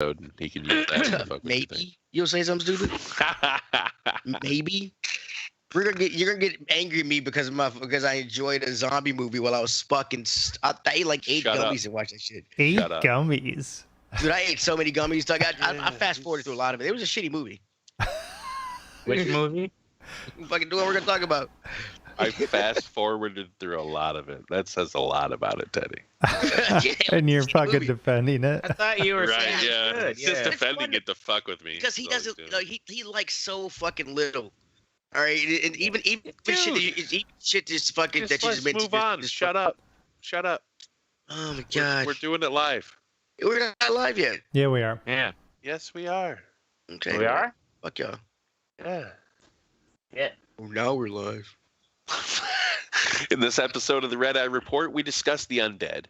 and he can use that. To fuck with Maybe you'll say something stupid. Maybe you're gonna get angry at me because I enjoyed a zombie movie while I was fucking. I ate like 8 Shut gummies up. and watched that shit. 8 Shut up. gummies. Dude, I ate so many gummies. Doug. I fast forwarded through a lot of it. It was a shitty movie. Which movie? Fucking do what we're gonna talk about. I fast forwarded through a lot of it. That says a lot about it, Teddy. And you're Shitty fucking movie. defending it. I thought you were Right? saying Yeah. good. It's just Yeah. defending it to fuck with me. Because he That's all doesn't. he's doing. He likes so fucking little. All right, and even shit just fucking Just that you let's just meant move to on. just Shut up. Shut up. Oh my We're, god, we're doing it live. we're not live yet. Yeah, we are. Yeah. Yes, we are. Okay, We are? Fuck y'all. Yeah. Yeah. Oh, now we're live. In this episode of the Red Eye Report, we discuss the undead.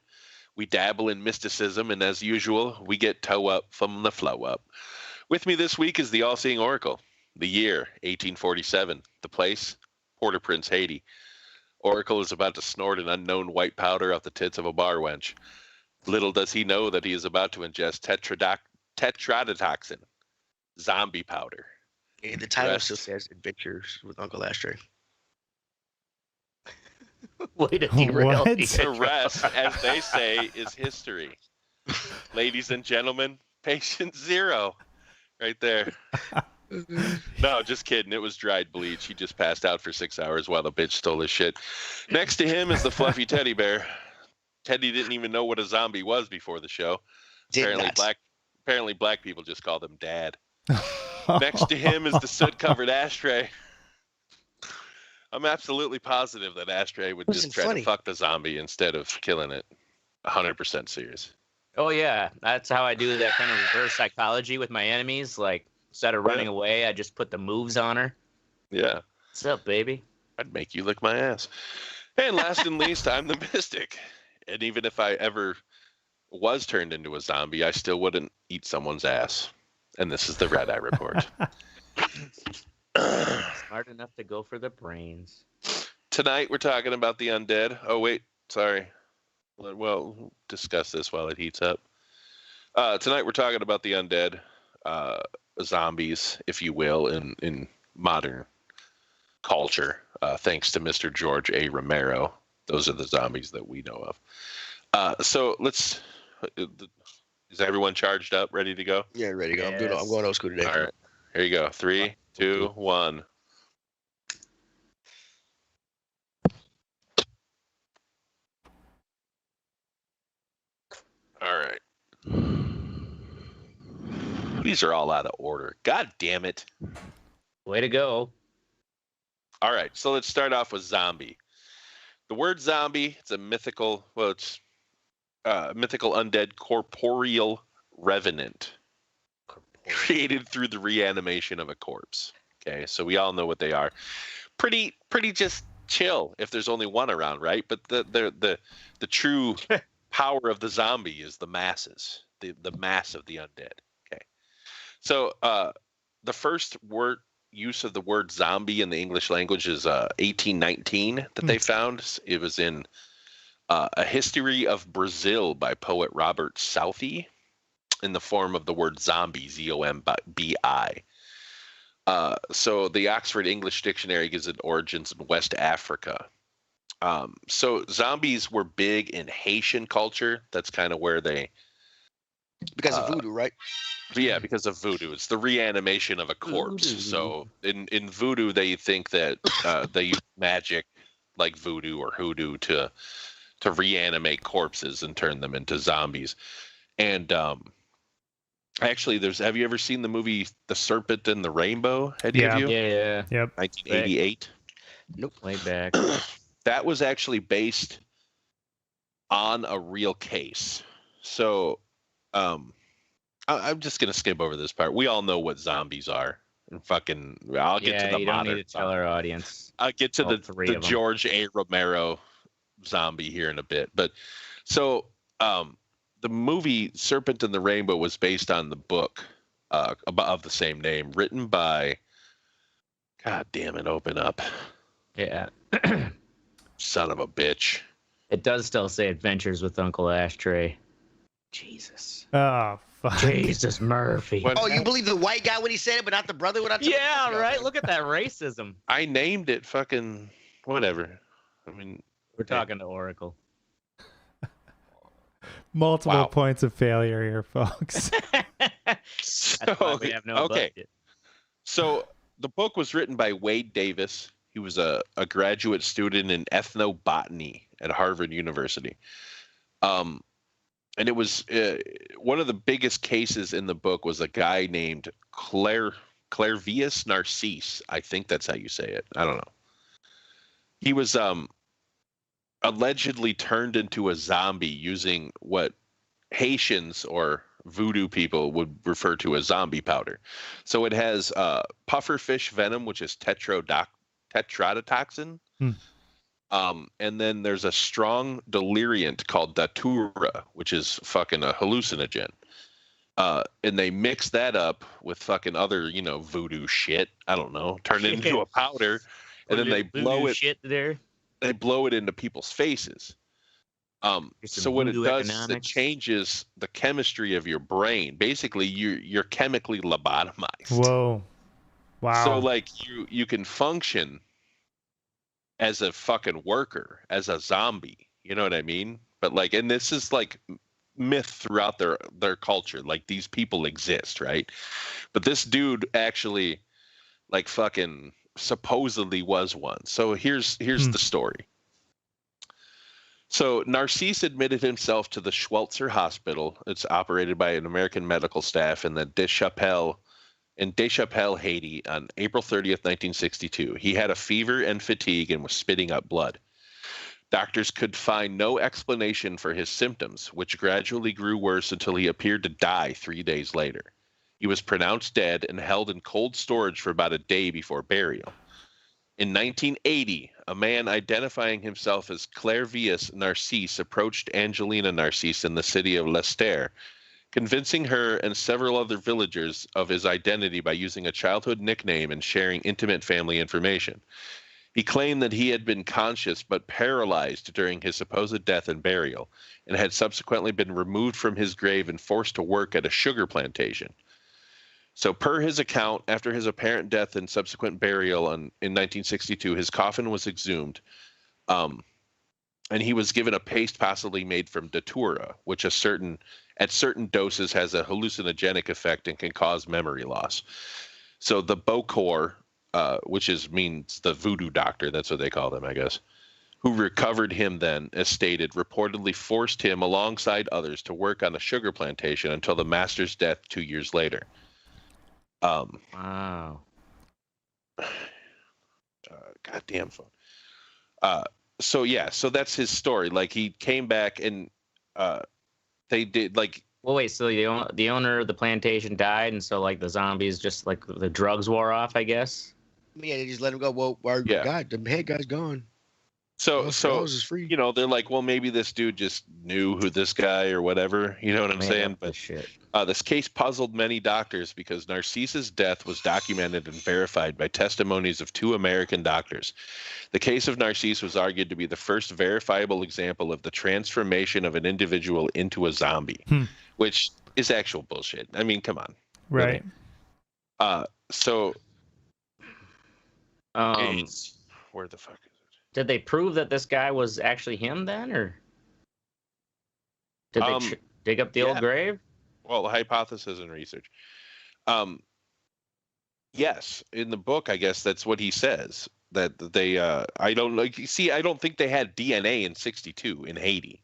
We dabble in mysticism, and as usual, we get toe up from the flow up. With me this week is the all-seeing Oracle. The year, 1847. The place, Port-au-Prince, Haiti. Oracle is about to snort an unknown white powder off the tits of a bar wench. Little does he know that he is about to ingest tetrodotoxin, zombie powder. And the title Rest. still says Adventures with Uncle Ashtray. Way to derail What? the The intro. rest, as they say, is history. Ladies and gentlemen, patient zero. Right there. No, just kidding. It was dried bleach. He just passed out for 6 hours while the bitch stole his shit. Next to him is the fluffy teddy bear. Teddy didn't even know what a zombie was before the show. Apparently black people just call them dad. Next to him is the soot-covered Ashtray. I'm absolutely positive that Ashtray would just try to fuck the zombie instead of killing it. 100% serious. Oh yeah, that's how I do that kind of reverse psychology with my enemies. Like instead of running away, I just put the moves on her. Yeah. What's up, baby? I'd make you lick my ass. And last and least, I'm the Mystic. And even if I ever was turned into a zombie, I still wouldn't eat someone's ass. And this is the Red Eye Report. Smart enough to go for the brains. Tonight, we're talking about the undead. Oh, wait. Sorry. Well, we'll discuss this while it heats up. Tonight, we're talking about the undead, zombies, if you will, in modern culture, thanks to Mr. George A. Romero. Those are the zombies that we know of. So let's... Is everyone charged up, ready to go? Yeah, ready to go. Yes. I'm going old school today. All right. Here you go. 3, 2, 1. All right. These are all out of order. God damn it. Way to go. All right. So let's start off with zombie. The word zombie, it's a mythical, mythical undead corporeal revenant created through the reanimation of a corpse. Okay, so we all know what they are. Pretty just chill if there's only one around, right? But the true power of the zombie is the masses, the mass of the undead. Okay, so the first word use of the word zombie in the English language is 1819 that they found. It was in A History of Brazil by poet Robert Southey, in the form of the word zombie, Z-O-M-B-I. So the Oxford English Dictionary gives it origins in West Africa. So zombies were big in Haitian culture. That's kind of where they... Because of voodoo, right? Yeah, because of voodoo. It's the reanimation of a corpse. Voodoo. So in voodoo, they think that they use magic like voodoo or hoodoo to reanimate corpses and turn them into zombies. And actually, have you ever seen the movie The Serpent and the Rainbow? Any of you? Yeah. Yep. 1988. Nope. Way back. That was actually based on a real case. So I'm just gonna skip over this part. We all know what zombies are. And I'll get to the you don't modern. need to tell our audience. I'll get to all three the of 'em. George A. Romero zombie here in a bit. But so the movie Serpent and the Rainbow was based on the book of the same name, written by, God damn it, open up. Yeah. Son of a bitch. It does still say Adventures with Uncle Ashtray. Jesus. Oh, Fuck. Jesus Murphy. What- Oh, you believe the white guy when he said it, but not the brother when I told Yeah, you? right. Look at that racism. I named it fucking whatever. I mean, We're talking to Oracle. Multiple Wow. points of failure here, folks. That's why we have no okay. budget. So the book was written by Wade Davis. He was a graduate student in ethnobotany at Harvard University. And it was one of the biggest cases in the book was a guy named Clairvius Narcisse. I think that's how you say it. I don't know. He was allegedly turned into a zombie using what Haitians or voodoo people would refer to as zombie powder. So it has pufferfish venom, which is tetrodotoxin. And then there's a strong deliriant called datura, which is fucking a hallucinogen. And they mix that up with fucking other, voodoo shit. I don't know. Turn it into a powder, and then they blow it. Shit there. They blow it into people's faces. So what it does is it changes the chemistry of your brain. Basically, you're chemically lobotomized. Whoa. Wow. So like you can function as a fucking worker, as a zombie. You know what I mean? But like, and this is like myth throughout their culture. Like these people exist, right? But this dude actually, like fucking supposedly was one. So here's the story. So Narcisse admitted himself to the Schweitzer Hospital. It's operated by an American medical staff in Deschapelles, Haiti, on April 30th, 1962. He had a fever and fatigue and was spitting up blood. Doctors could find no explanation for his symptoms, which gradually grew worse until he appeared to die 3 days later. He was pronounced dead and held in cold storage for about a day before burial. In 1980, a man identifying himself as Clairvius Narcisse approached Angelina Narcisse in the city of Leicester, convincing her and several other villagers of his identity by using a childhood nickname and sharing intimate family information. He claimed that he had been conscious but paralyzed during his supposed death and burial, and had subsequently been removed from his grave and forced to work at a sugar plantation. So per his account, after his apparent death and subsequent burial in 1962, his coffin was exhumed, and he was given a paste possibly made from datura, which at certain doses has a hallucinogenic effect and can cause memory loss. So the Bokor, which means the voodoo doctor, that's what they call them, I guess, who recovered him then, as stated, reportedly forced him alongside others to work on a sugar plantation until the master's death 2 years later. Wow. Goddamn phone. So that's his story. Like he came back and they did like. Well, wait. So the owner of the plantation died, and so like the zombies, just like the drugs wore off, I guess. Yeah, they just let him go. Well, God, the head guy's gone. So is free. They're like, well, maybe this dude just knew who this guy or whatever. You know what I'm saying? But this case puzzled many doctors because Narcisse's death was documented and verified by testimonies of 2 American doctors. The case of Narcisse was argued to be the first verifiable example of the transformation of an individual into a zombie, which is actual bullshit. I mean, come on. Right. Really? So. Where the fuck is it? Did they prove that this guy was actually him then, or did they dig up the old grave? Well, hypothesis and research. Yes, in the book, I guess that's what he says. That they, I don't know. See, I don't think they had DNA in '62 in Haiti.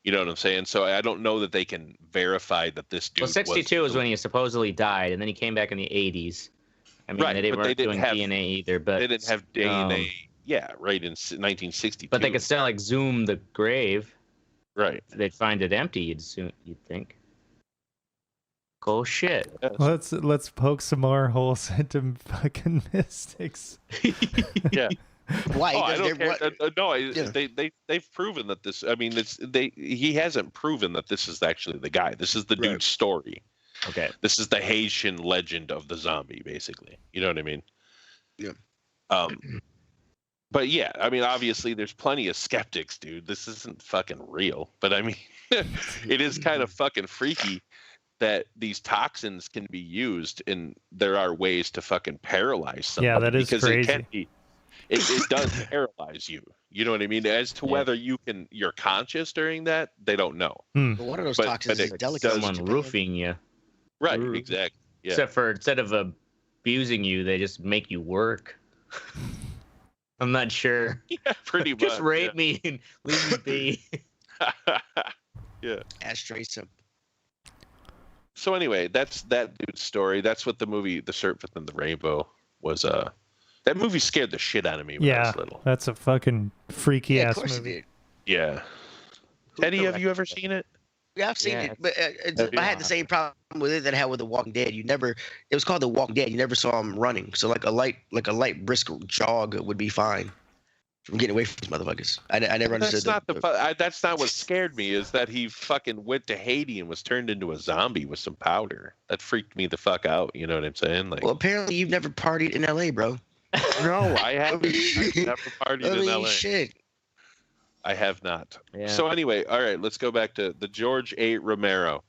You know what I'm saying? So I don't know that they can verify that this dude. Well, '62 is when he supposoly died, and then he came back in the '80s. I mean, they weren't doing DNA either, but they didn't have DNA. Yeah, right in 1962. But they could still exhume the grave. Right. They'd find it empty. You'd think. Cool shit. Let's poke some more holes into fucking mystics. Yeah. Why? Oh, I don't care. They've proven that this. I mean, he hasn't proven that this is actually the guy. This is the dude's story. Okay. This is the Haitian legend of the zombie, basically. You know what I mean? Yeah. But yeah, I mean, obviously, there's plenty of skeptics, dude. This isn't fucking real. But I mean, it is kind of fucking freaky that these toxins can be used, and there are ways to fucking paralyze somebody. Yeah, that is because crazy. it can be. It does paralyze you. You know what I mean? As to whether you're conscious during that, they don't know. But one of those toxins is it delicate. Someone roofing you. Right, exactly. Yeah. Except for instead of abusing you, they just make you work. I'm not sure. Yeah, pretty much. Just rape me and leave me be. Yeah. Ashtray simp. So anyway, that's that dude's story. That's what the movie The Serpent and the Rainbow was. That movie scared the shit out of me when I was little. That's a fucking freaky ass of course movie. it did. Yeah. Teddy, have you ever seen it? Yeah, I've seen it, but I had the same problem with it that I had with The Walking Dead. It was called The Walking Dead. You never saw him running, so like a light brisk jog would be fine from getting away from these motherfuckers. I never understood. That's not what scared me. Is that he fucking went to Haiti and was turned into a zombie with some powder. That freaked me the fuck out. You know what I'm saying? Like, well, apparently you've never partied in L.A., bro. No, I haven't. I've never partied in L.A. Shit. I have not. Yeah. So anyway, all right, let's go back to the George A. Romero.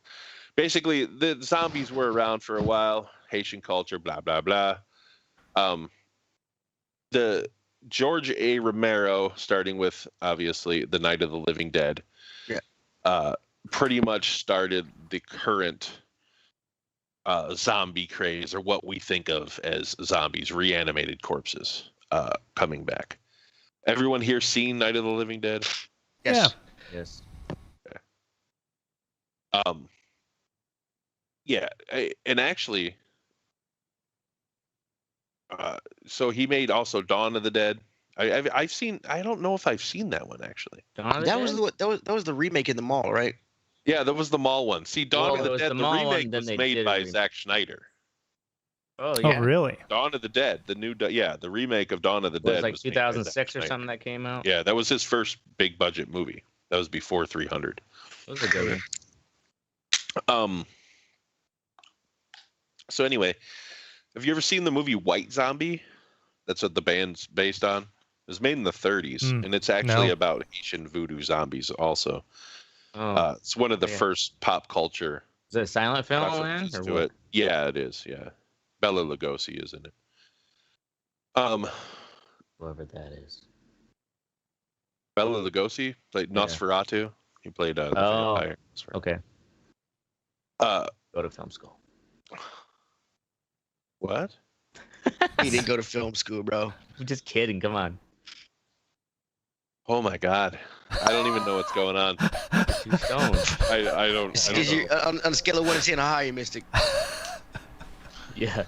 Basically, the zombies were around for a while. Haitian culture, blah blah blah. The George A. Romero, starting with obviously the Night of the Living Dead, pretty much started the current zombie craze, or what we think of as zombies, reanimated corpses coming back. Everyone here seen Night of the Living Dead? Yes. Yeah. Yes. Okay. Yeah, and actually, so he made also Dawn of the Dead. I've seen. I don't know if I've seen that one actually. That was the remake in the mall, right? Yeah, that was the mall one. See, Dawn of the Dead, the remake was made by Zack Schneider. Oh yeah. Oh really? Dawn of the Dead, the remake of Dawn of the Dead was like was 2006 or something that came out. Yeah, that was his first big budget movie. That was before 300. That was a good one. So anyway, have you ever seen the movie White Zombie? That's what the band's based on. It was made in the 30s, and it's actually about Haitian voodoo zombies also. It's one of the first pop culture. Is it a silent film, man? Or what? Yeah, it is. Yeah, Bela Lugosi is in it. Whoever that is. Bela Lugosi played Nosferatu. He played the vampire. Okay. Go to film school. What? He didn't go to film school, bro. I'm just kidding. Come on. Oh my God. I don't even know what's going on. You don't. I don't know. On a scale of 1 to 10, how high are you, Mystic? Yeah.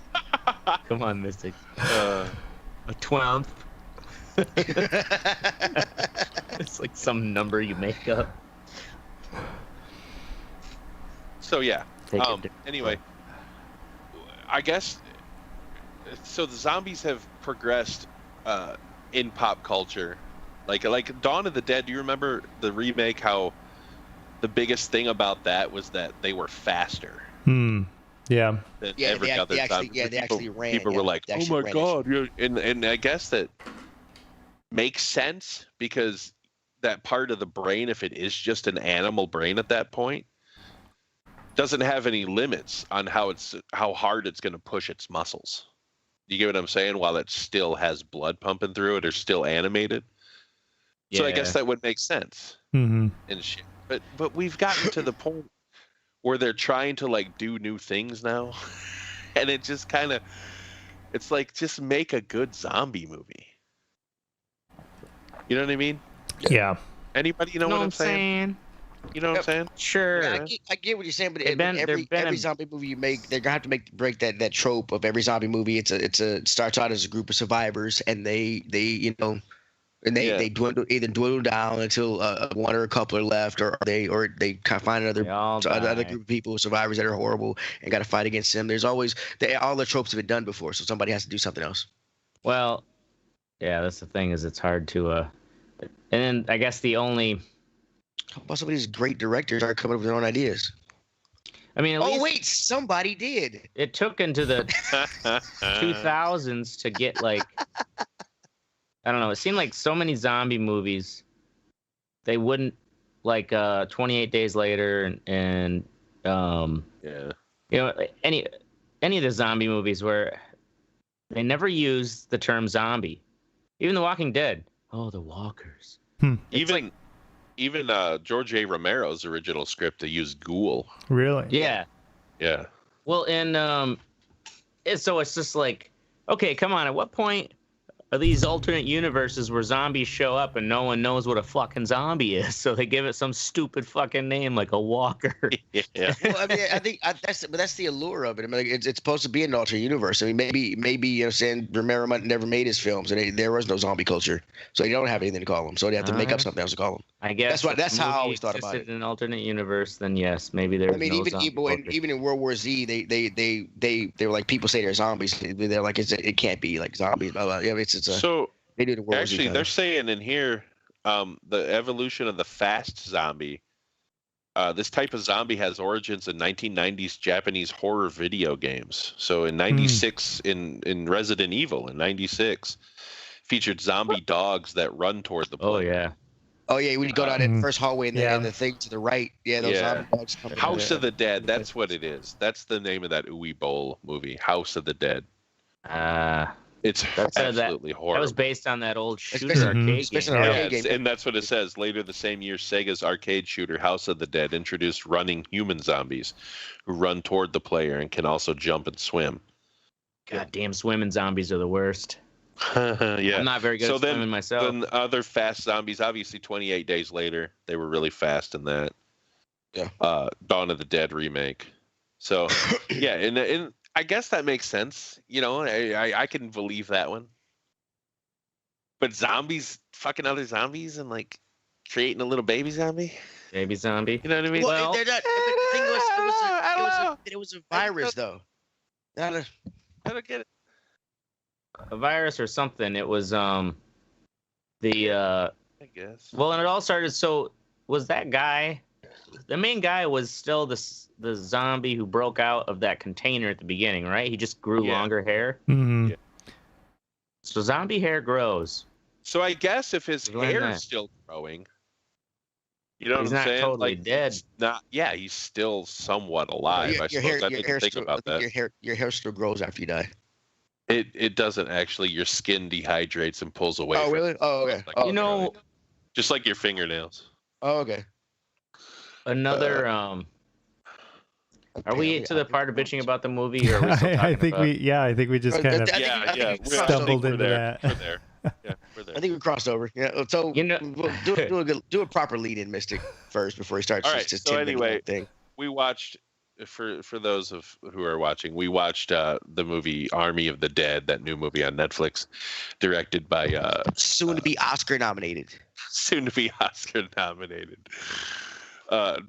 Come on, Mystic. A 12. It's like some number you make up. So yeah. Anyway, I guess. So the zombies have progressed in pop culture. Like Dawn of the Dead, do you remember the remake, how the biggest thing about that was that they were faster? Yeah. Than every other zombie. They actually ran. People were like, oh my God. And I guess that makes sense, because that part of the brain, if it is just an animal brain at that point, doesn't have any limits on how hard it's going to push its muscles. You get what I'm saying? While it still has blood pumping through it, or still animated. So I guess that would make sense. Mm-hmm. And shit. But we've gotten to the point where they're trying to like do new things now, and it just kind of, it's like, just make a good zombie movie. You know what I mean? Yeah. Anybody know what I'm saying? You know what I'm saying? Sure. Yeah, I get what you're saying, but every zombie movie you make, they're gonna have to break that trope of every zombie movie. It starts out as a group of survivors, and they they dwindle down until one or a couple are left, or they kind of find another group of people, survivors that are horrible, and got to fight against them. There's always all the tropes have been done before, so somebody has to do something else. Well, yeah, that's the thing, is it's hard to and then I guess the only. How about some of these great directors are coming up with their own ideas? I mean, wait, somebody did. It took into the 2000s to get like, I don't know. It seemed like so many zombie movies, they wouldn't, like 28 Days Later and Yeah. You know, any of the zombie movies where they never use the term zombie. Even The Walking Dead. Oh, the walkers. Even George A. Romero's original script to use ghoul. Really? Yeah. Yeah. Well, and so it's just like, okay, come on. At what point are these alternate universes where zombies show up and no one knows what a fucking zombie is? So they give it some stupid fucking name like a walker. Yeah. Well, I mean, I think that's the allure of it. I mean, like, it's supposed to be an alternate universe. I mean, maybe you know, saying Romero never made his films, and there was no zombie culture, so you don't have anything to call them. So they have to make up something else to call them. I guess that's how I always thought about it. In an alternate universe, then yes, maybe there's. I mean, even in World War Z, they were like, people say they're zombies. They're like, it can't be like zombies. Blah, blah. Yeah, So they do the World War Z actually, they're saying in here, the evolution of the fast zombie. This type of zombie has origins in 1990s Japanese horror video games. So in '96, in Resident Evil in '96, featured zombie dogs that run toward the player. Oh yeah, when you go down that first hallway and the thing to the right, those zombie dogs come House of the Dead. That's what it is. That's the name of that Uwe Boll movie, House of the Dead. It's absolutely horrible. That was based on that old shooter arcade game. And that's what it says. Later the same year, Sega's arcade shooter House of the Dead introduced running human zombies who run toward the player and can also jump and swim. Goddamn, swimming zombies are the worst. Yeah. I'm not very good at swimming myself. Then other fast zombies, obviously 28 Days Later, they were really fast in that. Yeah. Dawn of the Dead remake. So, yeah, and I guess that makes sense. You know, I can believe that one. But zombies, fucking other zombies, and like creating a little baby zombie. Baby zombie. You know what I mean? Well, they're not. The thing was, it was a virus though. I don't get it. A virus or something. It was I guess. Well, and it all started. So was that guy? The main guy was still the zombie who broke out of that container at the beginning, right? He just grew longer hair. Mm-hmm. Yeah. So zombie hair grows. So I guess if his hair is still growing, you know he's what I'm saying? He's not totally dead. He's still somewhat alive. I suppose I didn't think about that. Your hair still grows after you die. It doesn't actually. Your skin dehydrates and pulls away. Oh, really? Oh, okay. Like, just like your fingernails. Oh, okay. Another are we to the part of bitching about the movie, or are we still talking I think we just kind of stumbled into that. We're there. Yeah, we're there. I think we crossed over. Yeah. So we'll do a proper lead-in, Mystic, first before he starts. All right. So anyway, we watched. For those who are watching, we watched the movie Army of the Dead, that new movie on Netflix, directed by soon to be Oscar nominated.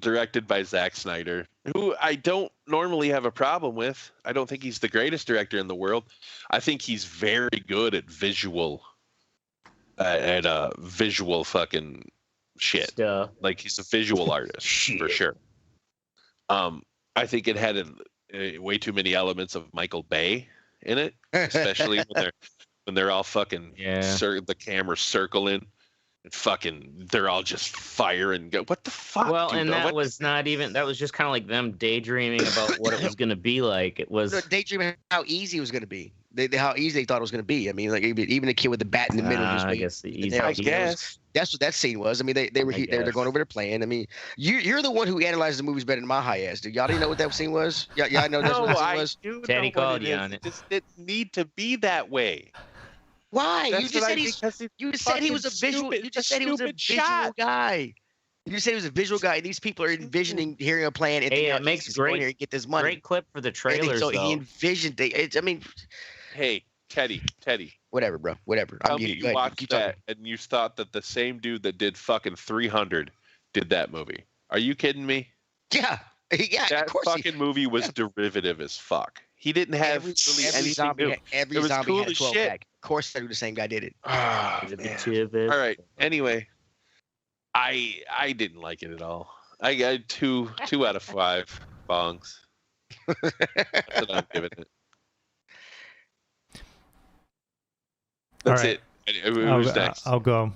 Directed by Zack Snyder, who I don't normally have a problem with. I don't think he's the greatest director in the world. I think he's very good at visual fucking shit. Like he's a visual artist for sure. I think it had way too many elements of Michael Bay in it, especially when they're all fucking the camera circling and fucking they're all just firing. What the fuck? Well, dude, and that was not even. That was just kind of like them daydreaming about what it was going to be like. It was daydreaming how easy it was going to be. How easy they thought it was going to be. I mean, like even the kid with the bat in the middle. I guess the easy. I guess that's what that scene was. I mean, they're going over there playing. I mean, you're the one who analyzed the movies better than my high ass. Did y'all didn't know what that scene was? Yeah, I know that's what that scene was. Teddy called you on it. It just didn't need to be that way. Why? You just said he was a visual. You just said he was a visual guy. You just said he was a visual guy. These people are envisioning hearing a plan. And it makes great. Here get this money. Great clip for the trailers. So he envisioned. I mean. Hey, Teddy. Whatever, bro. Whatever. Tell me you watched that and you thought that the same dude that did fucking 300 did that movie. Are you kidding me? Yeah. That of course fucking movie was derivative as fuck. He didn't have every anything zombie. new. Every it was zombie cool had a as 12 shit. pack. Of course, the same guy did it. All right. Anyway, I didn't like it at all. I got two out of 5 bongs. That's what I'm giving it. That's it. Who's next? I'll go.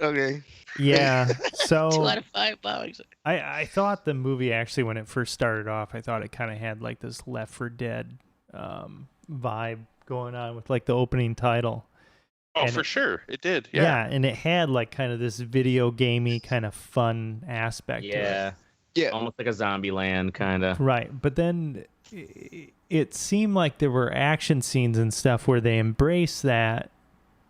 Okay. Yeah. So 2 out of 5 bombings. I thought the movie actually, when it first started off, I thought it kind of had like this Left 4 Dead vibe going on with like the opening title. Oh, and for sure, it did. Yeah. Yeah, And it had like kind of this video gamey kind of fun aspect to it. Yeah. Almost like a zombie land kind of. Right. But then it seemed like there were action scenes and stuff where they embraced that,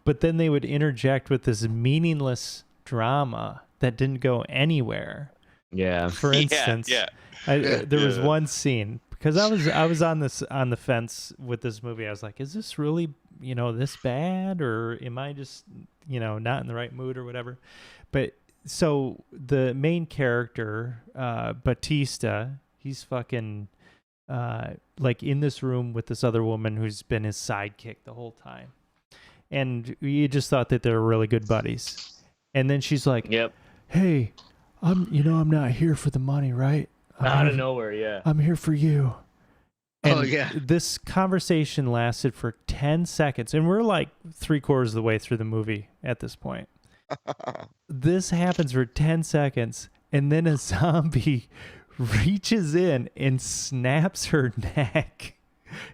but then they would interject with this meaningless drama that didn't go anywhere. Yeah. For instance, there was one scene, because I was on the fence with this movie. I was like, is this really, this bad, or am I just, not in the right mood or whatever? But so the main character, Batista, he's fucking like in this room with this other woman who's been his sidekick the whole time. And you just thought that they were really good buddies. And then she's like, "Yep, hey, I'm not here for the money, right? Out of nowhere, yeah. I'm here for you." And Oh, yeah. this conversation lasted for 10 seconds, and we're like 3/4 of the way through the movie at this point. This happens for 10 seconds, and then a zombie reaches in and snaps her neck,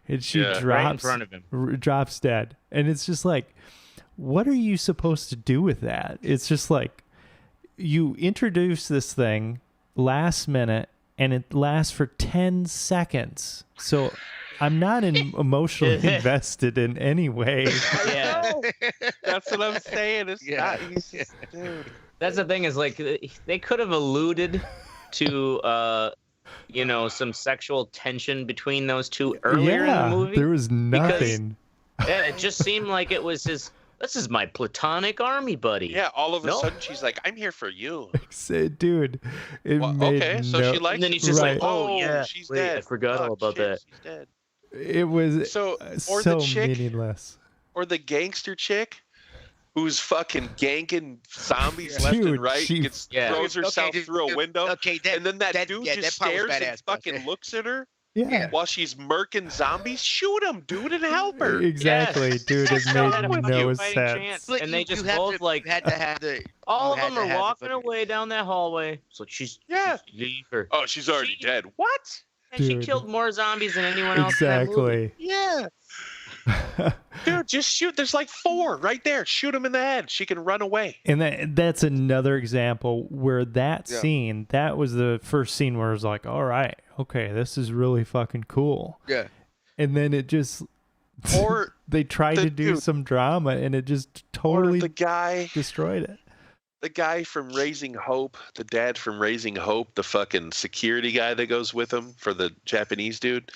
and she drops right in front of him. Drops dead. And it's just like, what are you supposed to do with that? It's just like, you introduce this thing last minute and it lasts for 10 seconds. So I'm not emotionally invested in any way. Yeah. that's what I'm saying. It's not. Dude. That's the thing, is like they could have alluded to some sexual tension between those two earlier in the movie. There was nothing. It just seemed like it was this is my platonic army buddy. Yeah, all of a sudden she's like, I'm here for you. Dude, it made okay, so she likes. And then he's just like, oh yeah, she's wait, dead. I forgot all about that. She's dead. It was so the chick, meaningless. Or the gangster chick who's fucking ganking zombies left and right, she throws herself through a window, and then that dude just stares and fucking looks at her. Yeah. While she's murking zombies, shoot him, dude, and help her. Exactly, dude. It made no sense. And they just both had to have all of them are walking away down that hallway. So she's leave her. Oh, she's already dead. What? And she killed more zombies than anyone else. Exactly. Yeah. Dude, just shoot. There's like 4 right there. Shoot him in the head. She can run away. And that's another example where that scene, that was the first scene where it was like, all right, okay, this is really fucking cool. Yeah. And then it just, or they tried to do some drama, and it just totally destroyed it. The guy from Raising Hope, the dad from Raising Hope, the fucking security guy that goes with him for the Japanese dude,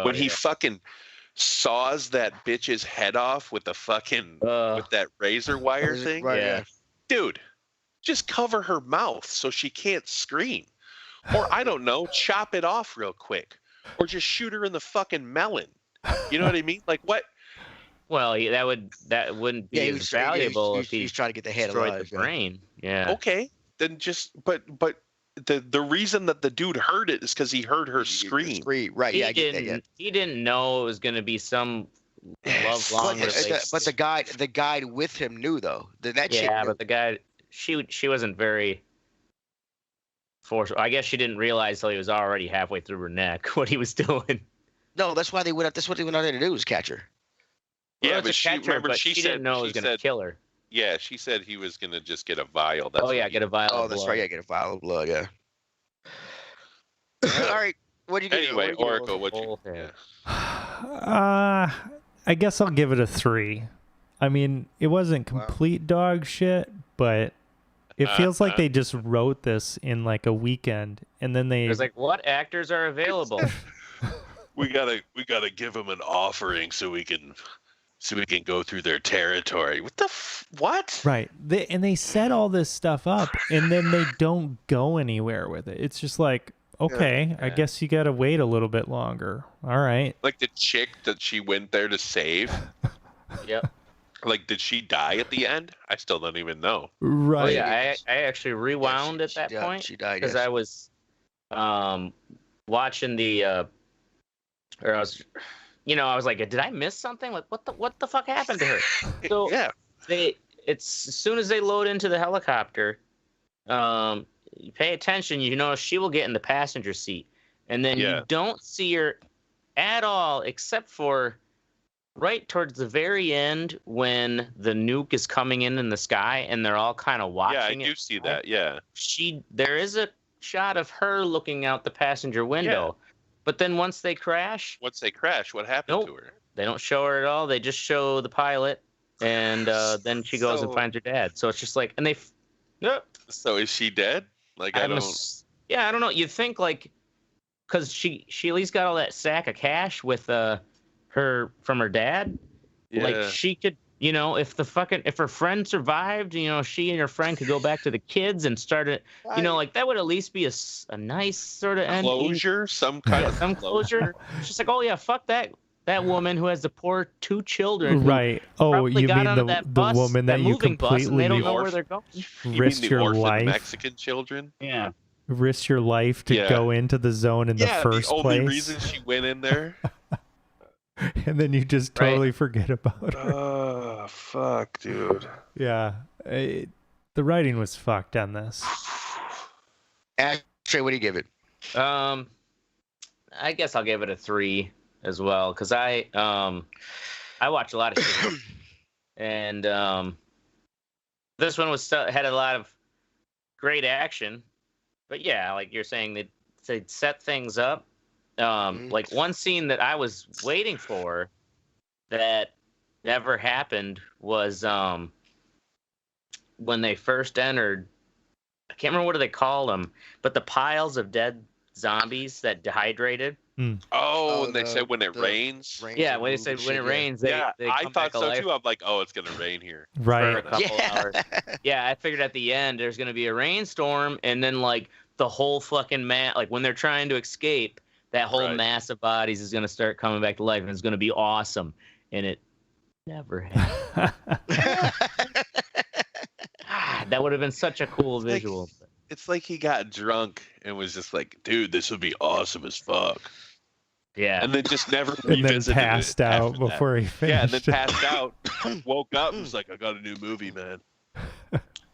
when he fucking saws that bitch's head off with the fucking with that razor wire thing. Dude, just cover her mouth so she can't scream. Or I don't know, chop it off real quick. Or just shoot her in the fucking melon. You know what I mean? Like what? Well, that wouldn't be as valuable if he's trying to get the head destroyed alive. The brain. Yeah. Okay. Then just but the reason that the dude heard it is because he heard her scream. Right. He I get that. Yeah. He didn't know it was going to be some love-long relationship. But the guy with him knew though. That chick knew. But the guy, she wasn't very forceful. I guess she didn't realize till he was already halfway through her neck what he was doing. No, that's why they went up. That's what they went out there to do, was catch her. Yeah, but she didn't know it was going to kill her. Yeah, she said he was going to just get a vial. Get a vial. Oh, that's right. Yeah, get a vial of blood. Yeah. All right. What do you get? Anyway, Oracle, what you? I guess I'll give it a 3. I mean, it wasn't complete dog shit, but it feels like they just wrote this in like a weekend, and then they. It was like, what actors are available? we gotta give them an offering so we can go through their territory. What the what? Right. They set all this stuff up, and then they don't go anywhere with it. It's just like, okay, I guess you gotta wait a little bit longer. All right. Like the chick that she went there to save. Yep. Like, did she die at the end? I still don't even know. Right. Oh, yeah, I actually rewound at that point. She died because I was watching I was like, did I miss something? Like, what the fuck happened to her? So as soon as they load into the helicopter, you pay attention, you notice she will get in the passenger seat, and then you don't see her at all, except for right towards the very end when the nuke is coming in the sky, and they're all kind of watching. Yeah, I do see that. Yeah, there is a shot of her looking out the passenger window, but then once they crash, what happened to her? They don't show her at all. They just show the pilot, and then she goes and finds her dad. So it's just like, and they. So is she dead? Like I don't know. You'd think like, because she at least got all that sack of cash with her from her dad. Yeah. Like she could, if her friend survived, she and her friend could go back to the kids and start it. Like that would at least be a nice sort of closure, some kind of closure. It's just like, oh yeah, fuck that woman who has the poor 2 children. Right. Oh, you mean the woman that you completely they don't know where they're going. Risk your life. Mexican children. Yeah. Risk your life to go into the zone in the first place. The only reason she went in there. And then you just totally forget about her. Oh, fuck, dude. Yeah. The writing was fucked on this. Ashtray, what do you give it? I guess I'll give it a 3 as well, because I watch a lot of shit. And this one had a lot of great action. But yeah, like you're saying, they set things up. Like one scene that I was waiting for that never happened was when they first entered. I can't remember what they called them, but the piles of dead zombies that dehydrated. Oh, and they said when it rains. Yeah, when they said when it rains, they I thought so too. I'm like, oh, it's gonna rain here. Right. For a couple hours. Yeah, I figured at the end there's gonna be a rainstorm, and then like the whole fucking like when they're trying to escape, that whole mass of bodies is gonna start coming back to life, and it's gonna be awesome. And it never happened. That would have been such a cool visual. It's like he got drunk and was just like, dude, this would be awesome as fuck. Yeah. And then just never and then passed out before he finished. Yeah, and then passed out, woke up and was like, I got a new movie, man.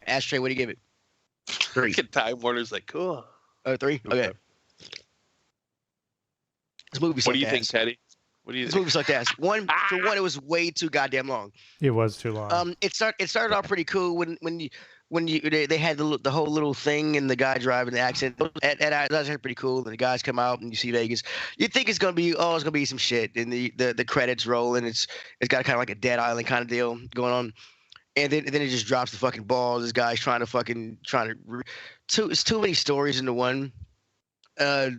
Ashtray, what do you give it? 3. Time Warner's like, cool. 3? Okay. This movie sucked. What do you think, Teddy? What do you think? This movie sucked ass. For one, it was way too goddamn long. It was too long. It started off pretty cool when they had the whole little thing and the guy driving the accident. That was pretty cool. And the guys come out and you see Vegas. You think it's gonna be some shit. And the credits roll and it's got kind of like a Dead Island kind of deal going on. And then it just drops the fucking ball. This guy's it's too many stories into one. All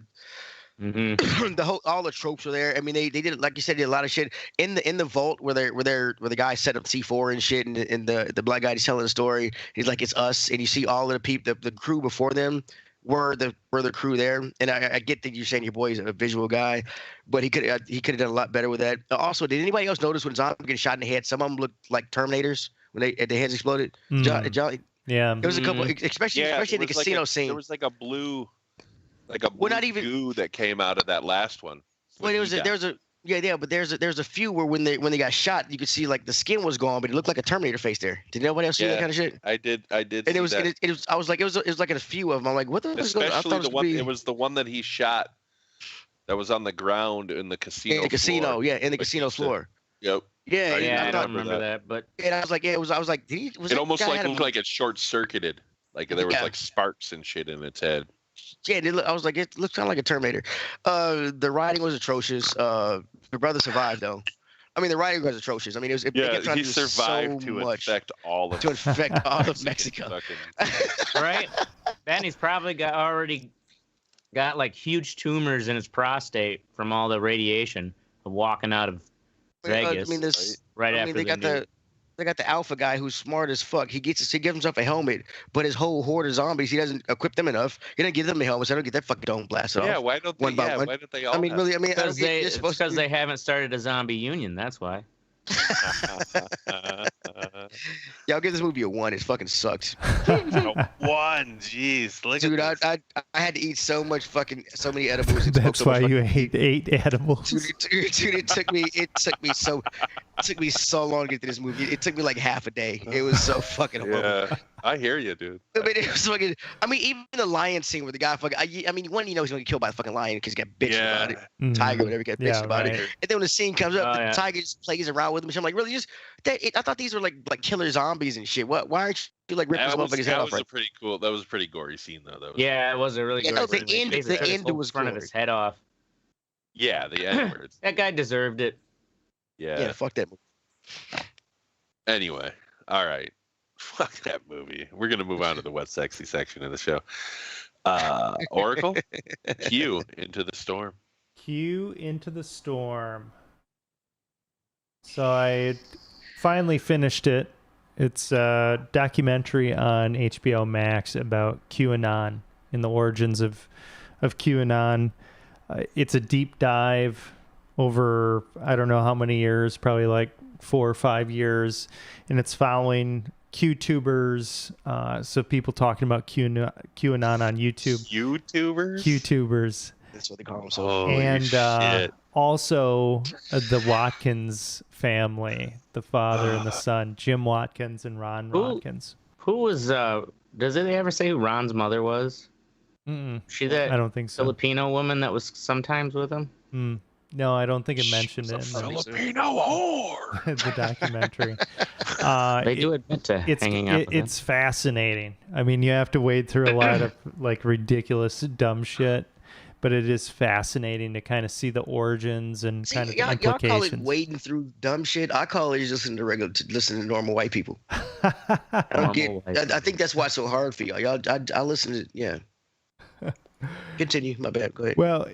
the tropes are there. I mean, they did, like you said, did a lot of shit in the vault where the guy set up C4 and shit, and the black guy is telling the story. He's like, it's us, and you see all of the crew before them were the crew there. And I get that you're saying your boy's a visual guy, but he could have done a lot better with that. Also, did anybody else notice when zombies getting shot in the head? Some of them looked like Terminators when their heads exploded. Yeah, there was a couple, especially in the casino scene. There was like a blue. Goo that came out of that last one. Well, there's a few where when they got shot, you could see like the skin was gone, but it looked like a Terminator face there. Did nobody else see that kind of shit? I did. And it was like a few of them. I'm like, what the fuck is going on? Especially the one. It was the one that he shot. That was on the ground in the casino. In the casino, in the casino floor. Yep. Yeah, I don't remember that, but and I was like, it almost like looked like it short circuited, like there was like sparks and shit in its head. Yeah, I was like, it looks kind of like a Terminator. The writing was atrocious. The brother survived though. I mean, the writing was atrocious. I mean, he survived to infect all of Mexico. Right? Then he's probably already got like huge tumors in his prostate from all the radiation of walking out of Vegas. They got the alpha guy who's smart as fuck. He gives himself a helmet, but his whole horde of zombies, he doesn't equip them enough. He doesn't give them a helmet, so they don't get that fucking dome blasted off. Yeah, why don't they all? Because they haven't started a zombie union. That's why. Yeah, I'll give this movie a 1. It fucking sucks. 1, jeez, look dude, at this. I had to eat so many edibles. That's why you ate edibles. Dude, it took me so long to get to this movie. It took me like half a day. It was so fucking horrible. I hear you, dude. I mean, it was fucking. I mean, even the lion scene where the guy fucking. I mean, one, he's gonna get killed by a fucking lion because he got bitched about it. Tiger, whatever, got bitched about it. And then when the scene comes up, the tiger just plays around with him. I'm like, really? I thought these were like killer zombies and shit. Why aren't you like ripping this motherfucker's head off? That was a pretty gory scene though. It was a really gory scene. The end was front of his head off. Yeah, the end words. That guy deserved it. Yeah, fuck that movie. Anyway, all right. Fuck that movie. We're going to move on to the wet sexy section of the show. Oracle, cue Into the Storm. Cue Into the Storm. So I finally finished it. It's a documentary on HBO Max about QAnon and the origins of QAnon. It's a deep dive over, I don't know how many years, probably like 4 or 5 years, and it's following QTubers, so people talking about QAnon on YouTube. QTubers. That's what they call themselves. And also the Watkins family, the father and the son, Jim Watkins and Ron Watkins. Who was? Does it ever say who Ron's mother was? She that? I don't think so. Filipino woman that was sometimes with him. No, I don't think it mentioned it in Filipino whore. the documentary. They do admit to hanging out with it's fascinating. I mean, you have to wade through a lot of like ridiculous, dumb shit, but it is fascinating to kind of see the origins and kind of the implications. Y'all call it wading through dumb shit. I call it just listening to normal white people. I think that's why it's so hard for y'all. I listen to Continue. My bad. Go ahead. Well,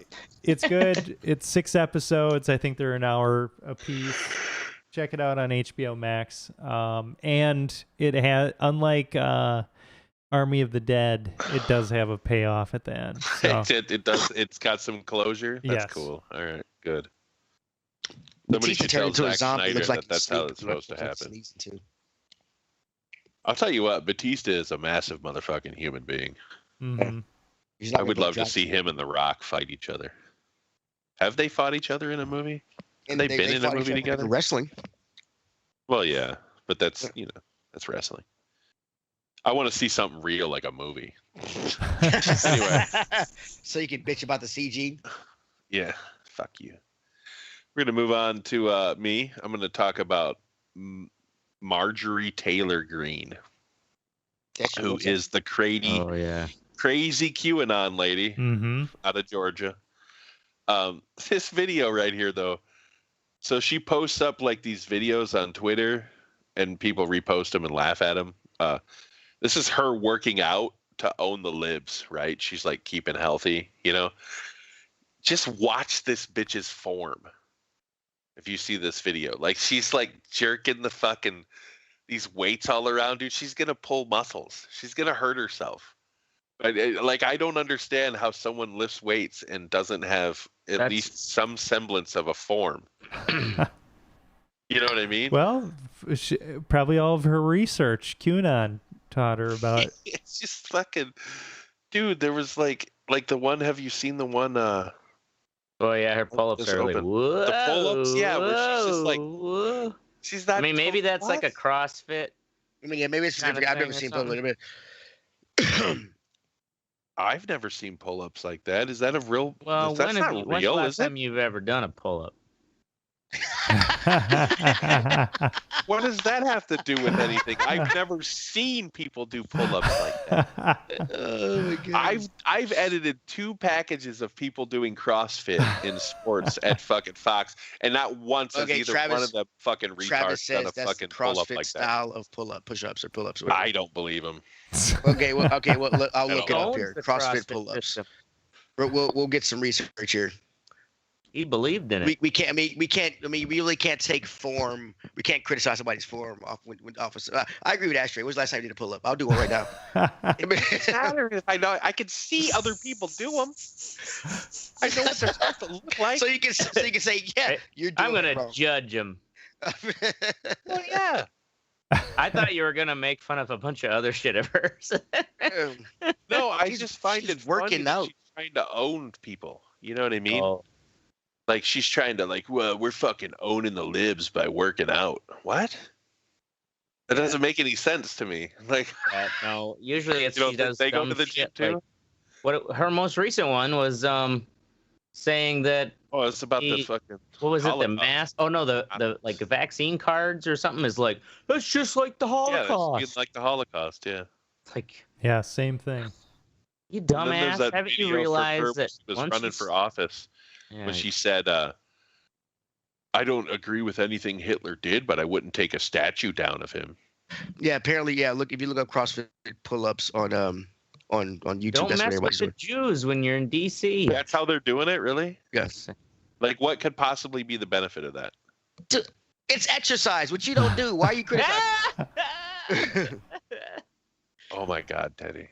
it's good. It's 6 episodes. I think they're an hour a piece. Check it out on HBO Max. And it has, unlike Army of the Dead, it does have a payoff at the end. So. It does. It's got some closure. That's cool. All right. Good. Somebody should tell Zack Snyder that that's how it's supposed to happen. I'll tell you what. Batista is a massive motherfucking human being. Mm-hmm. I would love to see him and The Rock fight each other. Have they fought each other in a movie? Have they been in a movie together? Wrestling. Well, yeah, but that's that's wrestling. I want to see something real like a movie. Anyway, so you can bitch about the CG. Yeah, fuck you. We're gonna move on to me. I'm gonna talk about Marjorie Taylor Greene, who is the crazy QAnon lady out of Georgia. This video right here, though. So she posts up like these videos on Twitter, and people repost them and laugh at them. This is her working out to own the libs, right? She's like keeping healthy, Just watch this bitch's form. If you see this video, like she's like jerking the fucking these weights all around, dude. She's gonna pull muscles. She's gonna hurt herself. Like, I don't understand how someone lifts weights and doesn't have at least some semblance of a form. You know what I mean? Well, probably all of her research QAnon taught her about. It's just fucking, dude. There was like the one. Have you seen the one? Oh yeah, her pull-ups are like whoa. The pull-ups, yeah, where she's just like, whoa. She's not. I mean, maybe that's like a CrossFit. I mean, yeah, maybe it's different. I've never seen pull-ups. I've never seen pull-ups like that. Is that a real? Well, that's not real. When's the last time you've ever done a pull-up? What does that have to do with anything? I've never seen people do pull-ups like that. Oh my God. I've edited 2 packages of people doing CrossFit in sports at fucking Fox, and not once has either one of them fucking retards done a fucking pull-up like that. Style of pull-up, push-ups or pull-ups. I don't believe him. Okay, well, I'll look it up here. CrossFit pull-ups. We'll get some research here. He believed in it. We can't. We really can't take form. We can't criticize somebody's form off. I agree with Ashtray. When was the last time you did a pull up? I'll do one right now. I know. I can see other people do them. I know what they're supposed to look like. So you can say, yeah, you're doing. I'm gonna judge him. Well, yeah. I thought you were gonna make fun of a bunch of other shit of hers. No, I just find it working out. She's trying to own people. You know what I mean? Oh. Like she's trying to well, we're fucking owning the libs by working out. What? It doesn't make any sense to me. Like, no, usually it's she does they go to the shit, gym too. like, what her most recent one was saying that it's about the fucking what was Holocaust. It, the mask? Oh no, the like the vaccine cards or something is like, that's just like the Holocaust. Yeah, like the Holocaust, yeah. It's like, yeah, same thing. You dumbass, haven't you realized that she was running for office when she said, I don't agree with anything Hitler did, but I wouldn't take a statue down of him. Yeah, apparently, yeah. Look, if you look up CrossFit pull-ups on YouTube, don't that's mess what with the Jews when you're in DC. That's how they're doing it, really? Yes. Like, what could possibly be the benefit of that? It's exercise, which you don't do. Why are you criticizing? Oh my God, Teddy.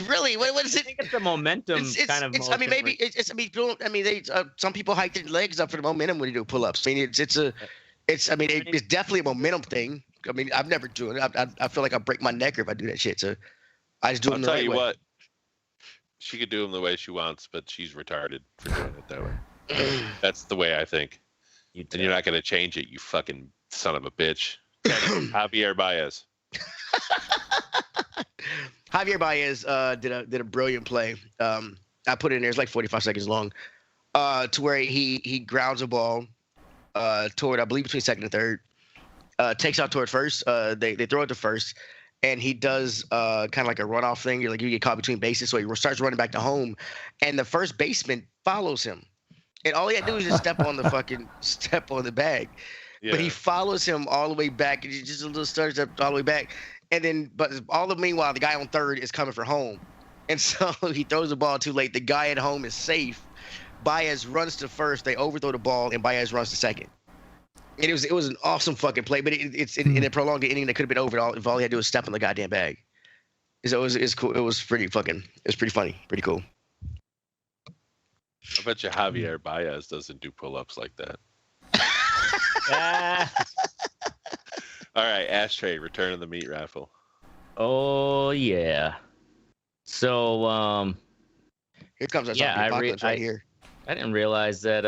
Really? What is it? I think it's a momentum kind of. I mean, maybe it's. I mean, they. Some people hike their legs up for the momentum when you do pull-ups. I mean, it's. I mean, it's definitely a momentum thing. I mean, I've never done it. I feel like I'll break my neck if I do that shit. So, I just do them the right way. I'll tell you what. She could do them the way she wants, but she's retarded for doing it that way. That's the way I think. And you're not going to change it, you fucking son of a bitch. Javier Baez. Javier Baez did a brilliant play. I put it in there. It's like 45 seconds long. To where he grounds a ball toward, I believe, between second and third. Takes out toward first. They throw it to first, and he does kind of like a runoff thing. You're like, you get caught between bases, so he starts running back to home, and the first baseman follows him, and all he had to do is just step on the bag. Yeah. But he follows him all the way back, and he just a little starts up all the way back. And then, but meanwhile, the guy on third is coming for home. And so he throws the ball too late. The guy at home is safe. Baez runs to first. They overthrow the ball, and Baez runs to second. And it was an awesome fucking play, but it's in a prolonged inning that could have been over if all he had to do was step on the goddamn bag. So it's cool. It was pretty funny, pretty cool. I bet you Javier Baez doesn't do pull-ups like that. All right, Ashtray, return of the meat raffle. Oh yeah. So here comes our zombie apocalypse right here. I didn't realize that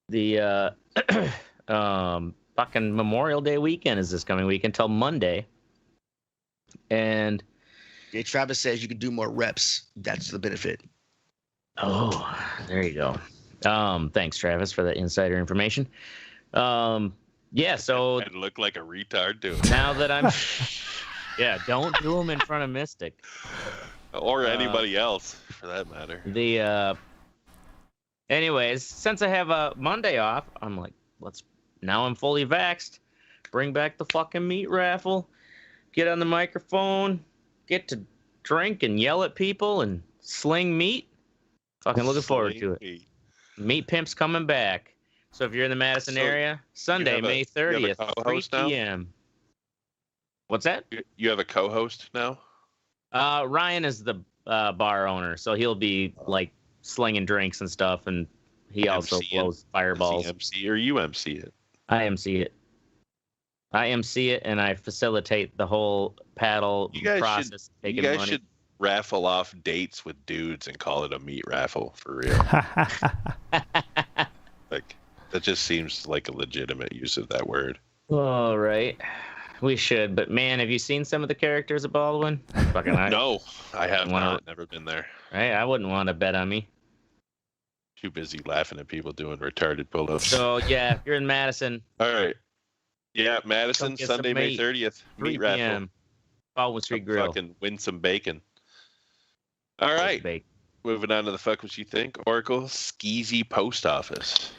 the fucking Memorial Day weekend is this coming week until Monday. And Travis says you can do more reps. That's the benefit. Oh, there you go. Thanks, Travis, for that insider information. Yeah, so I'd look like a retard too. Now that I'm don't do them in front of Mystic. Or anybody else for that matter. Anyways, since I have a Monday off, I'm like, now I'm fully vaxxed. Bring back the fucking meat raffle. Get on the microphone, get to drink and yell at people and sling meat. Fucking looking forward to it. Meat Pimp's coming back. So if you're in the Madison area, Sunday, May 30th, 3 p.m. What's that? You have a co-host now? Ryan is the bar owner, so he'll be like slinging drinks and stuff, and he also blows fireballs. MC or you MC it? I MC it. I MC it, and I facilitate the whole paddle process. You guys should raffle off dates with dudes and call it a meat raffle for real. Like. That just seems like a legitimate use of that word. All right. We should. But, man, have you seen some of the characters of Baldwin? No, I have not. Never been there. Right? I wouldn't want to bet on me. Too busy laughing at people doing retarded pull-ups. So, yeah, if you're in Madison. All right. Yeah, Madison, Sunday, May 30th. Meat raffle. Baldwin Street Grill. Fucking win some bacon. All right. Moving on to the fuck what you think. Oracle Skeezy Post Office.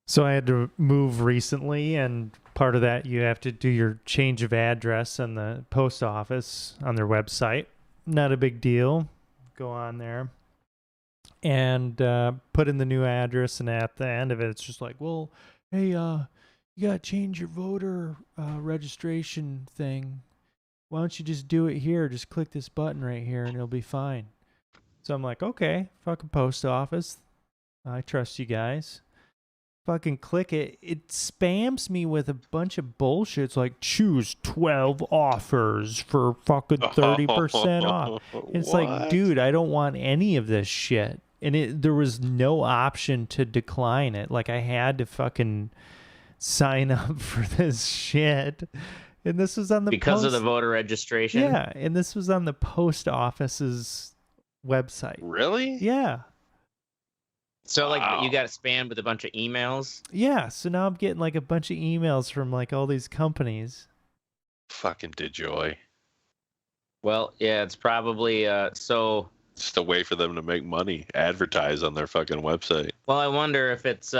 So I had to move recently, and part of that you have to do your change of address in the post office on their website. Not a big deal. Go on there and put in the new address, and at the end of it, it's just like, well, hey, you got to change your voter registration thing. Why don't you just do it here? Just click this button right here, and it'll be fine. So I'm like, okay, fucking post office. I trust you guys. Fucking click it. It spams me with a bunch of bullshit. It's like, choose 12 offers for fucking 30% off. It's like, dude, I don't want any of this shit. And there was no option to decline it. Like, I had to fucking sign up for this shit. And this was on the because of the voter registration. Yeah, and this was on the post office's website. Really? Yeah. So like you got spammed with a bunch of emails? Yeah, so now I'm getting like a bunch of emails from like all these companies. Fucking DeJoy. Well, yeah, it's probably so just a way for them to make money, advertise on their fucking website. Well, I wonder if it's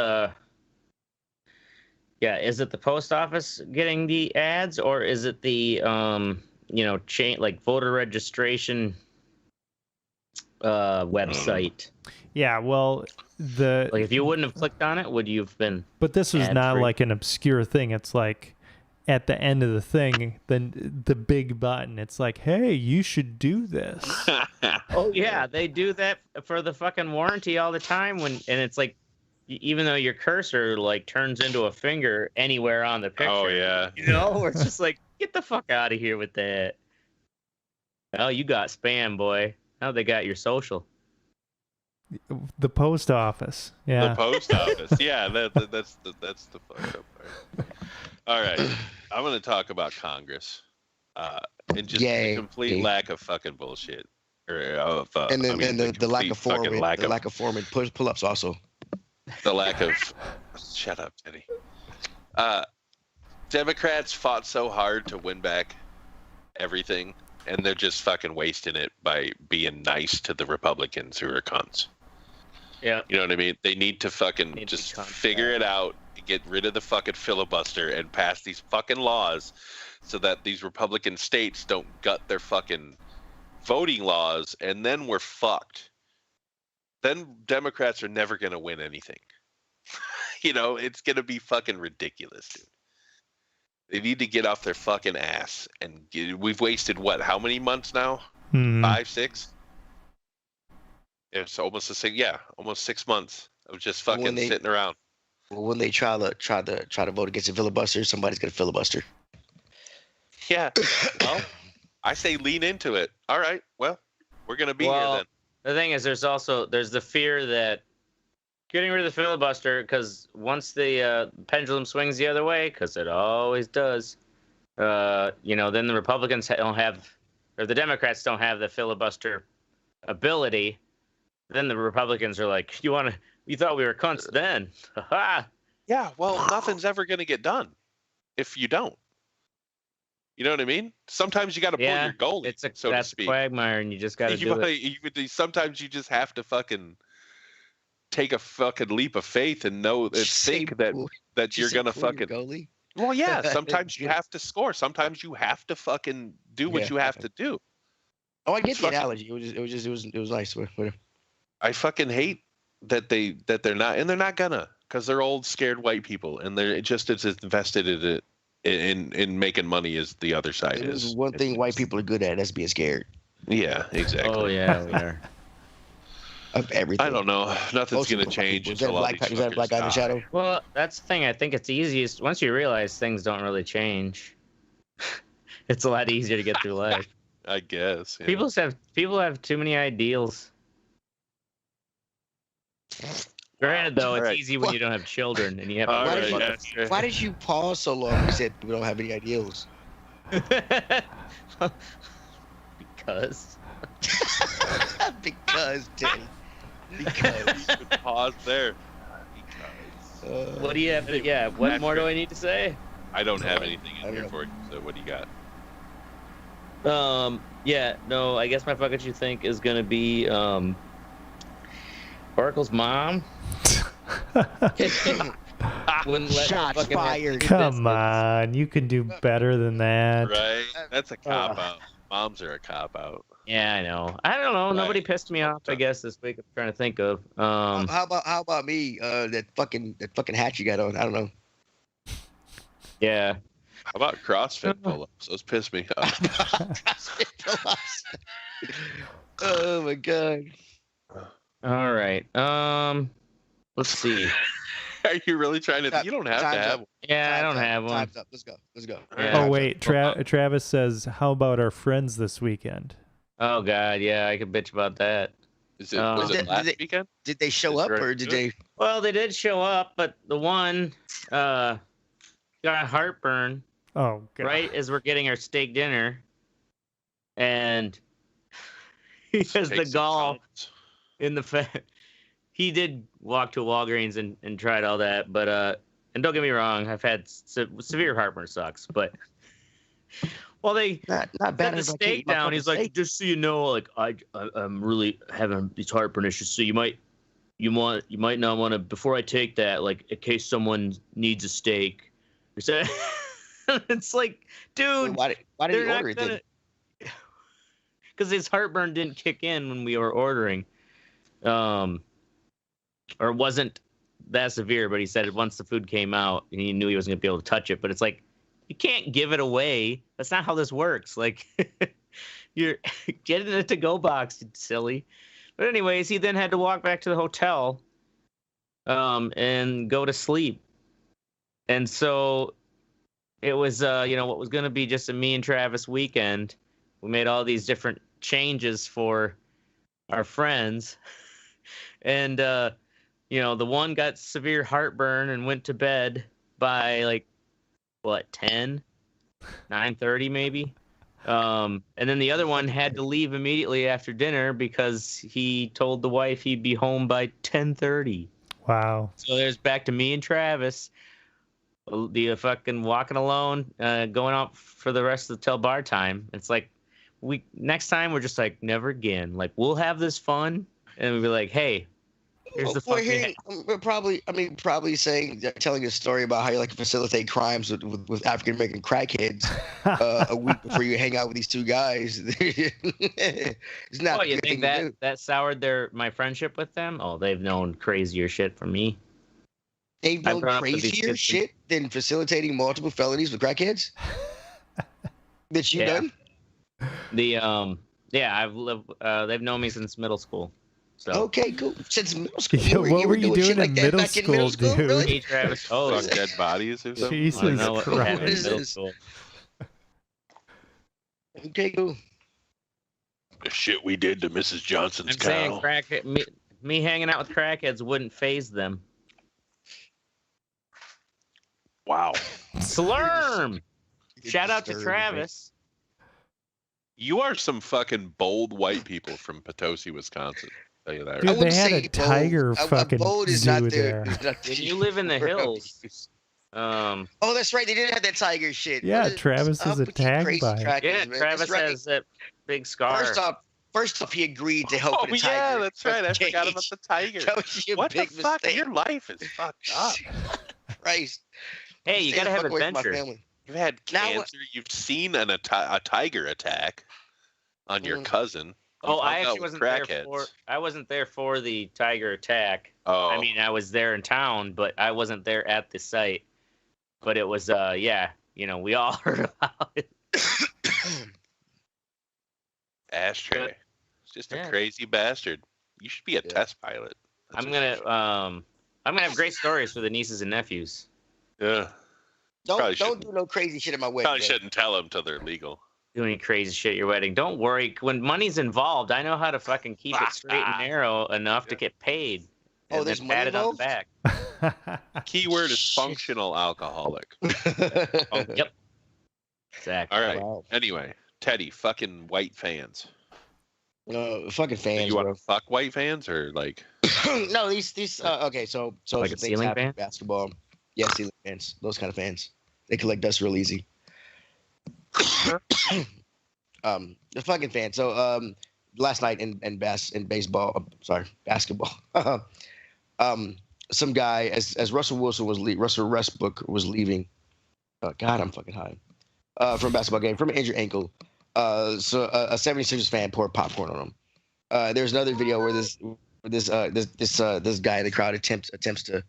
is it the post office getting the ads, or is it the chain like voter registration website? Yeah, well, like if you wouldn't have clicked on it, would you have been? But this was not like an obscure thing. It's like at the end of the thing, then the big button. It's like, hey, you should do this. Oh yeah, they do that for the fucking warranty all the time. And it's like, even though your cursor like turns into a finger anywhere on the picture. Oh yeah. Or it's just like, get the fuck out of here with that. Oh, you got spam, boy. Now they got your social. The post office. Yeah. The post office. Yeah, that's the fucked up part. All right, I'm gonna talk about Congress, and just the complete lack of fucking bullshit, the lack of foreman pull-ups also. The lack of shut up, Teddy. Democrats fought so hard to win back everything, and they're just fucking wasting it by being nice to the Republicans who are cunts. Yeah. You know what I mean? They need to fucking just figure it out, get rid of the fucking filibuster, and pass these fucking laws so that these Republican states don't gut their fucking voting laws, and then we're fucked. Then Democrats are never going to win anything. It's going to be fucking ridiculous, dude. They need to get off their fucking ass. And we've wasted, how many months now? 5, 6? It's almost the same. Yeah, almost 6 months of just fucking sitting around. Well, when they try to vote against a filibuster, somebody's gonna filibuster. Yeah. Well, I say lean into it. All right. Well, we're gonna be here then. The thing is, there's the fear that getting rid of the filibuster, because once the pendulum swings the other way, because it always does, then the Republicans don't have, or the Democrats don't have the filibuster ability. Then the Republicans are like, you thought we were cunts then. Yeah, well, nothing's ever going to get done if you don't. You know what I mean? Sometimes you got to pull your goalie, so to speak. That's quagmire, and you just got to do it. Sometimes you just have to fucking take a fucking leap of faith and think that you're going to fucking... goalie? Well, yeah, sometimes you have to score. Sometimes you have to fucking do what you have to do. Oh, I get the analogy. It was nice. I fucking hate that they're not, and they're not gonna, because they're old scared white people, and they're just as invested in making money as the other side is. There's one thing white people are good at, that's being scared. Yeah, exactly. Oh yeah, we are. Of everything. I don't know. Nothing's gonna change until all these fuckers. Is that a black guy in the shadow? Well, that's the thing. I think it's easiest once you realize things don't really change. It's a lot easier to get through life. I guess. Yeah. People have too many ideals. Granted, though, it's easy when you don't have children and you have. Why did you pause so long when you said we don't have any ideals? Because. Because, Tim. Because. Pause there. Because. What do you have? Yeah. What more do I need to say? I don't have anything in here for you. So what do you got? Yeah. No. I guess my fuck what you think is gonna be Oracle's mom. Shots fired. Come on, you can do better than that. Right? That's a cop out. Moms are a cop out. Yeah, I know. I don't know. Right. Nobody pissed me off, I guess, this week. I'm trying to think of. How about me? That fucking hat you got on. I don't know. Yeah. How about CrossFit pull-ups? Those piss me off. CrossFit pull-ups. Oh my god. All right. Let's see. Are you really trying to? You don't have to have one. Yeah, I don't have one. Time's up. Let's go. Yeah. Oh wait, Travis says, "How about our friends this weekend?" Oh god, yeah, I could bitch about that. Was it last weekend? Did they show up or did they? Well, they did show up, but the one, got heartburn. Oh, God. Right as we're getting our steak dinner, and he has the gall in the He did walk to Walgreens and tried all that, but and don't get me wrong, I've had severe heartburn, sucks, but well, they not set bad. the steak down. He's like, just so you know, like I'm really having these heartburn issues, so you might not want to, before I take that, like in case someone needs a steak. It's like, dude, why did he order it then? Because his heartburn didn't kick in when we were ordering, or wasn't that severe. But he said once the food came out, he knew he wasn't gonna be able to touch it. But it's like, you can't give it away. That's not how this works. Like, you're getting in a to-go box, you silly. But anyways, he then had to walk back to the hotel, and go to sleep. And so it was, what was going to be just a me and Travis weekend. We made all these different changes for our friends. And, the one got severe heartburn and went to bed by 10, 9:30 maybe. And then the other one had to leave immediately after dinner because he told the wife he'd be home by 10:30. Wow. So there's back to me and Travis. The fucking walking alone, going out for the rest of the till bar time. It's like, next time we're just like, never again. Like, we'll have this fun, and we'll be like, hey, here's the fun. We're probably telling a story about how you like to facilitate crimes with African American crackheads a week before you hang out with these two guys. It's not. Oh, you think that soured my friendship with them? Oh, they've known crazier shit from me. They've known crazier shit than facilitating multiple felonies with crackheads that you done? I've lived. They've known me since middle school. So. Okay, cool. Since middle school, what were you doing in middle school, dude? Really? Hey, Travis. Oh, on dead bodies or something. Jesus Christ! What is this? Okay, cool. The shit we did to Mrs. Johnson's cow. I'm saying me hanging out with crackheads wouldn't faze them. Wow. Slurm! Shout out to Travis. You are some fucking bold white people from Potosi, Wisconsin. I'll tell you that. Dude, they had a tiger fucking zoo there. You live in the hills. Oh, that's right. They did have that tiger shit. Yeah, Travis is attacked by it. Yeah, Travis has that big scar. First off, he agreed to help the tiger. Yeah, that's right. I forgot about the tiger. What the fuck? Mistake. Your life is fucked up. Christ. Hey, you gotta have adventure. You've had cancer. You've seen a tiger attack on your cousin. Oh, I actually wasn't there for. I wasn't there for the tiger attack. Oh, I mean, I was there in town, but I wasn't there at the site. But it was, we all heard about it. Ashtray. It's just a crazy bastard. You should be a test pilot. I'm gonna have great stories for the nieces and nephews. Yeah. Don't do no crazy shit at my wedding. Probably shouldn't tell them till they're legal. Do any crazy shit at your wedding. Don't worry. When money's involved, I know how to fucking keep it straight and narrow enough to get paid. Oh, there's money involved? On the back. Keyword is functional alcoholic. Yep. Exactly. All right. Wow. Anyway, Teddy, fucking white fans. Fucking fans. You want to fuck white fans or like? No, these. Okay, so like a ceiling fan? Basketball. Yeah, ceiling fans. Those kind of fans. They collect dust real easy. The fucking fan. So last night in basketball. Some guy as Russell Westbrook was leaving. God, I'm fucking high. From a basketball game from an injured ankle. So a 76ers fan poured popcorn on him. There's another video where this guy in the crowd attempts to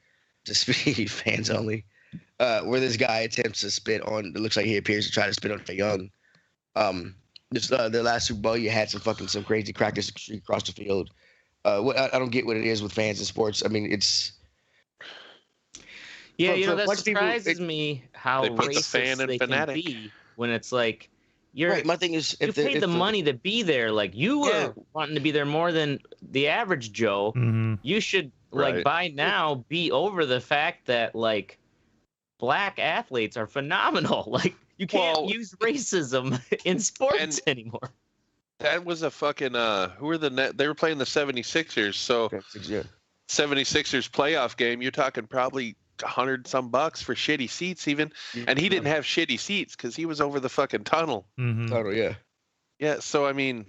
speak fans only. Where this guy attempts to spit on. It looks like he appears to try to spit on Trae Young. The last Super Bowl, you had some crazy crackers across the field. I don't get what it is with fans in sports. I mean, it's. Yeah, that surprises me how racist they can be when it's like right. My thing is, you paid the money to be there. Like you were wanting to be there more than the average Joe. Mm-hmm. You should by now be over the fact that like black athletes are phenomenal. Like, you can't use racism in sports anymore. That was a fucking who were they were playing the 76ers, so 76ers playoff game, you're talking probably $100 some for shitty seats even, and he didn't have shitty seats because he was over the fucking tunnel. Tunnel, yeah. So I mean,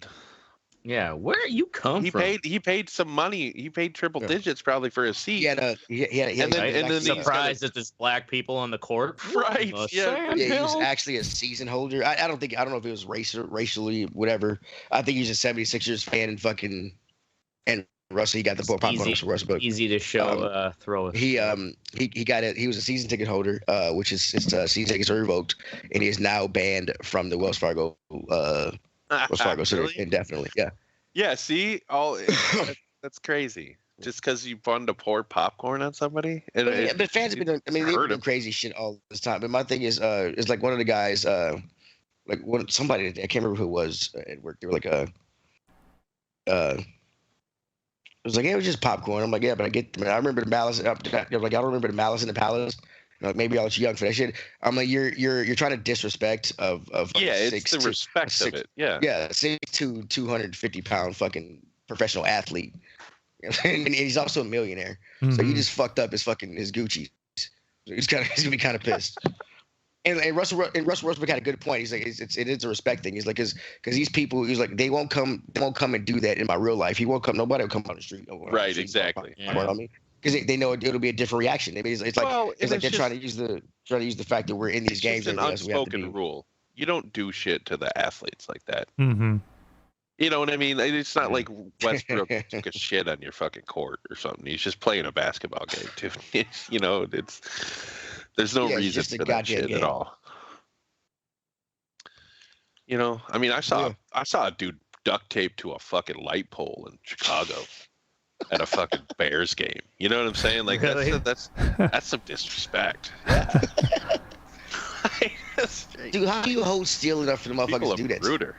where you come from? He paid some money. He paid triple digits probably for his seat. And then he's surprised that there's black people on the court. Right. Yeah, he was actually a season holder. I don't know if it was racially whatever. I think he's a 76ers fan and fucking Russell, he got the ball pop on Russell, but easy to show throw. He got it. He was a season ticket holder, which is his season tickets are revoked, and he is now banned from the Wells Fargo Center indefinitely. Yeah. Yeah. See, that's crazy. Just because you wanted to pour popcorn on somebody, but fans have been doing. I mean, they've been doing crazy shit all this time. But my thing is like one of the guys, somebody I can't remember who it was at work. They were like it was like, it was just popcorn. I'm like, yeah, but I remember the malice. I was like, I don't remember the malice in the palace. Like, maybe I was young for that shit. I'm like, you're trying to disrespect of it's the respect of it. Yeah. 6'2", 250-pound fucking professional athlete. And he's also a millionaire. So you just fucked up his Gucci. He's gonna be kind of pissed. And Russell Westbrook had a good point. He's like, it is a respect thing. He's like, because these people, he's like, they won't come and do that in my real life. He won't come. Nobody will come on the street. Right, exactly. You know what I mean? Because they know it'll be a different reaction. Maybe it's like they're trying to use the fact that we're in these games. It's an unspoken rule. You don't do shit to the athletes like that. Mm-hmm. You know what I mean? It's not like Westbrook took a shit on your fucking court or something. He's just playing a basketball game, too. There's no reason for that shit at all. You know, I mean, I saw a dude duct taped to a fucking light pole in Chicago at a fucking Bears game. You know what I'm saying? Like, that's some disrespect. Yeah. Dude, how do you hold steel enough for the motherfuckers to do that? Bruder.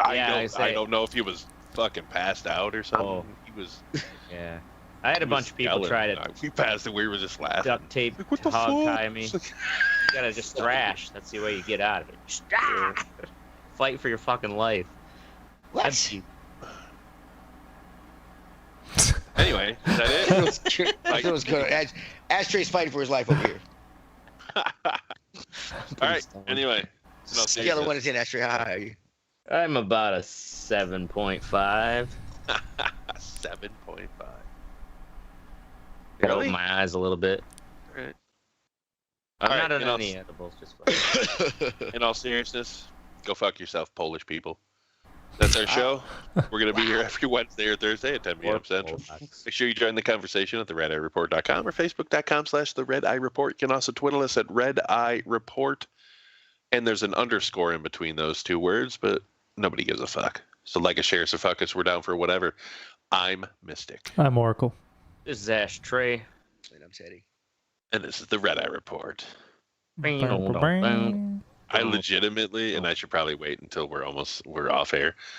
I don't know if he was fucking passed out or something. Oh. He was. Yeah. I had a bunch of people try to. We passed and we were just laughing. Duct tape, hog tie me. You gotta just thrash. That's the way you get out of it. Fight for your fucking life. What? Anyway, is that it? That was good. Ashtray's fighting for his life over here. All right. Anyway. Scale of 1 to 10, Ashtray. How high are you? I'm about a 7.5. 7.5. Gotta open my eyes a little bit. Right. I'm not on any edibles, just in all seriousness, go fuck yourself, Polish people. That's our show. We're going to be here every Wednesday or Thursday at 10 p.m. Central. Make sure you join the conversation at theredeyereport.com or facebook.com/theredeyereport. You can also Twitter us at redeyereport. And there's an underscore in between those two words, but nobody gives a fuck. So like us, share us, or fuck us. We're down for whatever. I'm Mystic. I'm Oracle. This is Ashtray. And I'm Teddy. And this is the Red Eye Report. Bam, bam, bam. I legitimately, and I should probably wait until we're off air,